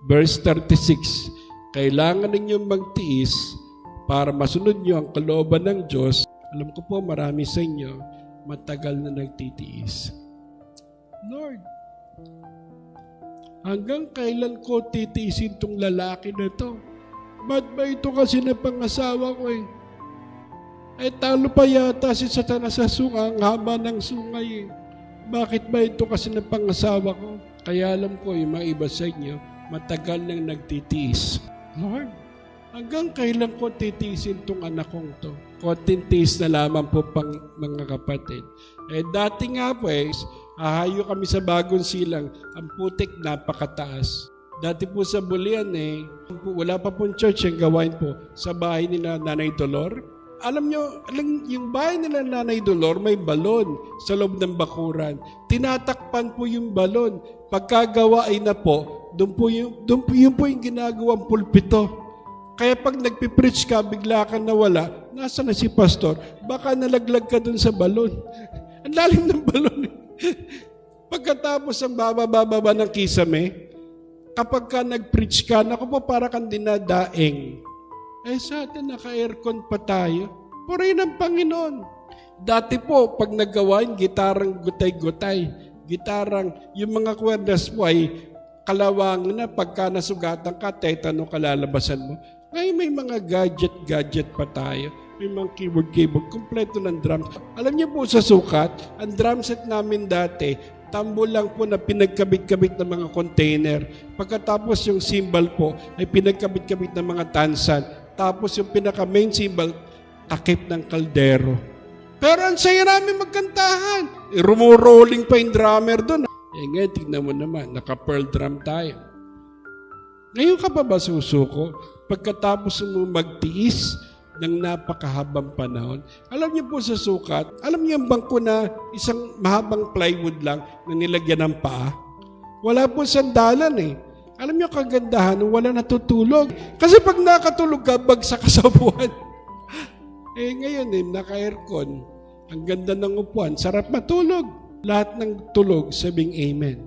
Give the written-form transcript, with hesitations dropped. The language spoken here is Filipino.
Verse 36, kailangan ninyong magtiis para masunod nyo ang kalooban ng Diyos. Alam ko po, marami sa inyo matagal na nagtitiis. Lord, hanggang kailan ko titiisin tong lalaki na to? Ba't ba ito kasi na pangasawa ko eh? Ay talo pa yata si Satanas sa sunga, ang haba ng sungay eh. Bakit ba ito kasi na pangasawa ko? Kaya alam ko, yung mga iba sa inyo, matagal nang nagtitiis. Lord, hanggang kailan ko titiisin tong anak kong to? Konting tiis na lamang po pang mga kapatid. Dati nga po hahayo kami sa Bagong Silang, ang putik napakataas. Dati po sa Bulian wala pa pong church, ang gawain po sa bahay nila Nanay Dolor. Alam nyo, yung bahay nila Nanay Dolor may balon sa loob ng bakuran. Tinatakpan po yung balon. Pagkagawain na po, doon po yung ginagawang pulpito. Kaya pag nagpipreach ka, bigla ka nawala, nasa na si pastor? Baka nalaglag ka dun sa balon. Ang lalim ng balon. Pagkatapos ang bababa ng kisame, kapag ka nag-preach ka, naku po, para kang dinadaing. Sa atin, naka-aircon pa tayo. Purihin ang Panginoon. Dati po, pag naggawain, gitarang gutay-gutay. Gitarang, yung mga kwerdas po ay kalawang na pagka nasugatan ka, tetano kalalabasan mo. Ngayon may mga gadget pa tayo. May mga keyboard, kompleto ng drums. Alam niyo po sa sukat, ang drum set namin dati, tambo lang po na pinagkabit-kabit ng mga container. Pagkatapos yung cymbal po ay pinagkabit-kabit ng mga tansan. Tapos yung pinaka-main cymbal, takip ng kaldero. Pero ang saya namin magkantahan. Rumurolling pa yung drummer doon. Ngayon, tignan mo naman, naka-pearl drum tayo. Ngayon ka pa ba susuko? Pagkatapos mo magtiis ng napakahabang panahon. Alam niyo po sa sukat, alam niyo yung bangko na isang mahabang plywood lang na nilagyan ng paa? Wala po sandalan eh. Alam niyo kagandahan nung wala natutulog. Kasi pag nakatulog ka, bagsak ka sa upuan. Ngayon naka-aircon. Ang ganda ng upuan, sarap matulog. Lahat ng tulog, sabing amen.